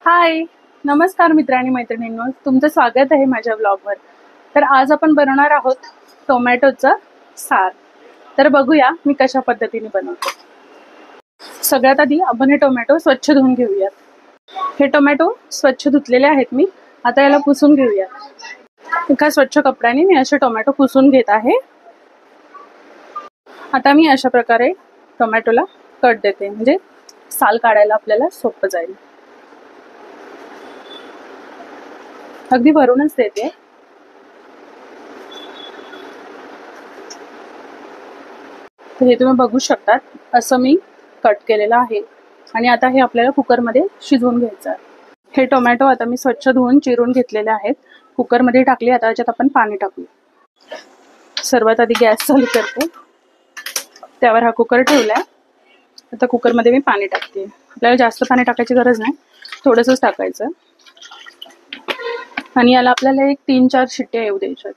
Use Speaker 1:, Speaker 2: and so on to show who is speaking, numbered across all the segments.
Speaker 1: हाय, नमस्कार मित्र आणि मैत्रिणींनो, तुमचं स्वागत आहे माझ्या ब्लॉगवर. तर आज आपण बनवणार आहोत टोमॅटोचं सार. तर बघूया मी कशा पद्धतीने बनवते. सगळ्यात आधी आपण हे टोमॅटो स्वच्छ धुवून घेऊयात. हे टोमॅटो स्वच्छ धुतलेले आहेत मी. आता याला पुसून घेऊयात. एका स्वच्छ कपड्याने मी असे टोमॅटो पुसून घेत आहे. आता मी अशा प्रकारे टोमॅटोला कट देते, म्हणजे साल काढायला आपल्याला सोपं जाईल. अगदी भरूनच देते. हे तुम्ही बघू शकतात, असं मी कट केलेलं आहे. आणि आता हे आपल्याला कुकरमध्ये शिजवून घ्यायचं आहे. हे टोमॅटो आता मी स्वच्छ धुवून चिरून घेतलेले आहेत. कुकरमध्ये टाकले. आता याच्यात आपण पाणी टाकू. सर्वात आधी गॅस चालू करते. त्यावर हा कुकर ठेवलाय. आता कुकरमध्ये मी पाणी टाकते. आपल्याला जास्त पाणी टाकायची गरज नाही, थोडंसंच टाकायचं. आणि याला आपल्याला एक 3-4 शिट्ट्या येऊ द्यायच्या.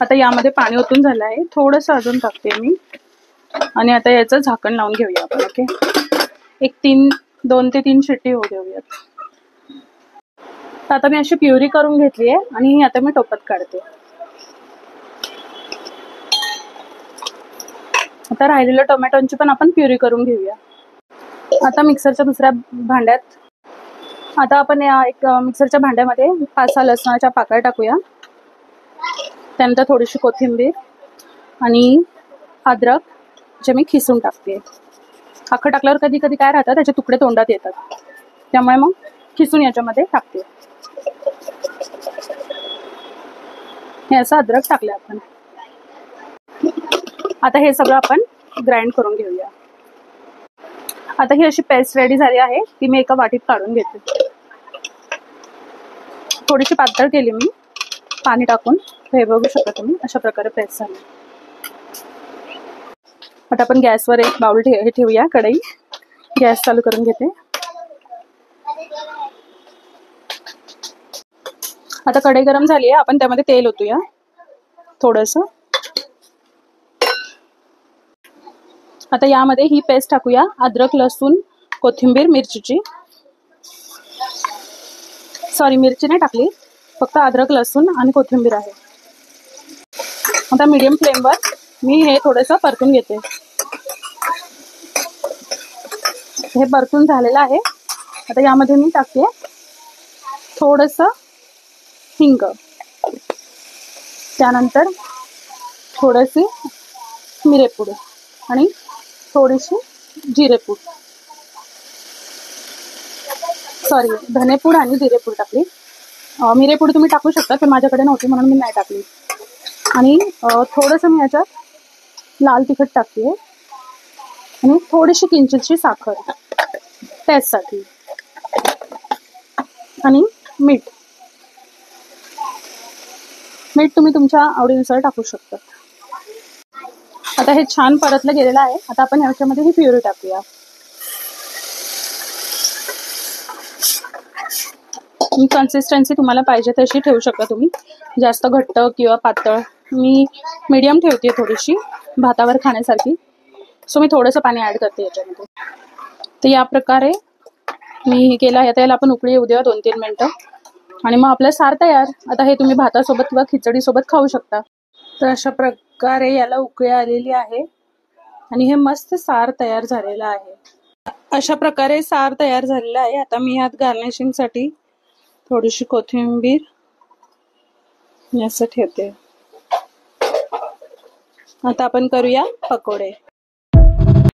Speaker 1: आता यामध्ये पाणी ओतून झालं आहे. थोडंसं अजून टाकते मी. आणि आता याचं झाकण लावून घेऊया आपण. ओके, एक 2 ते 3 शिट्टी होऊ देऊयात. आता मी अशी प्युरी करून घेतली आहे आणि आता मी टोपात काढते. आता राहिलेल्या टोमॅटोची पण आपण प्युरी करून घेऊया. आता मिक्सरच्या दुसऱ्या भांड्यात आता आपण एक मिक्सरच्या भांड्यामध्ये 5-6 लसणाच्या पाकळ्या टाकूया. त्यानंतर थोडीशी कोथिंबीर आणि अद्रक जे मी खिसून टाकते. अख्खं टाकल्यावर कधी कधी काय राहतं, त्याचे तुकडे तोंडात येतात. त्यामुळे मग खिसून याच्यामध्ये टाकते. हे असं अद्रक टाकले आपण. आता हे सगळं आपण ग्राइंड करून घेऊया. आता ही अशी पेस्ट रेडी झाली आहे. ती मी एका वाटीत काढून घेते. थोडीशी पातळ केली मी पाणी टाकून. हे बघू शकता तुम्ही, अशा प्रकारे पेस्ट झाली. आता आपण गॅसवर एक बाउल ठेवूया, कढई. गॅस चालू करून घेते. आता कढई गरम झाली आहे. आपण त्यामध्ये तेल ओतूया थोडंसं. आता यामध्ये ही पेस्ट टाकूया. अद्रक, लसूण, कोथिंबीर, मिरचीची. सॉरी, मिरची नाही टाकली, फक्त अद्रक, लसूण आणि कोथिंबीर आहे. आता मीडियम फ्लेमवर मी हे थोडंसं परतून घेते. हे परतून झालेलं आहे. आता यामध्ये मी टाकते थोडंसं हिंग, त्यानंतर थोडीशी मिरेपूड आणि थोडीशी जिरेपूड, सॉरी धनेपूड आणि जिरेपूड टाकली. मिरेपूड तुम्ही टाकू शकता, पण माझ्याकडे नव्हती म्हणून मी नाही टाकली. आणि थोडंसं मी याच्यात लाल तिखट टाकते आणि थोडीशी किंचितशी साखर टेस्टसाठी आणि मीठ तुम्ही तुमच्या आवडीनुसार टाकू शकता. आता हे छान परतलं गेलेलं आहे. आता आपण याच्यामध्ये ही प्युरी टाकूया. कन्सिस्टन्सी तुम्हाला पाहिजे तशी ठेवू शकता तुम्ही, जास्त घट्ट किंवा पातळ. मी मीडियम ठेवते, थोडीशी भातावर खाण्यासारखी. सो मी थोडंसं पाणी ॲड करते याच्यामध्ये. तर या प्रकारे मी हे केलं आहे. आता याला आपण उकळी येऊ देऊया 2-3 मिनटं आणि मग आपलं सार तयार. आता हे तुम्ही भातासोबत किंवा खिचडीसोबत खाऊ शकता. तर अशा प्रकारे याला उकळी आलेली आहे आणि हे मस्त सार तयार झालेलं आहे. अशा प्रकारे सार तयार झालेलं आहे. आता मी यात गार्निशिंगसाठी थोडीशी कोथिंबीर असं ठेवते. आता आपण करूया पकोडे.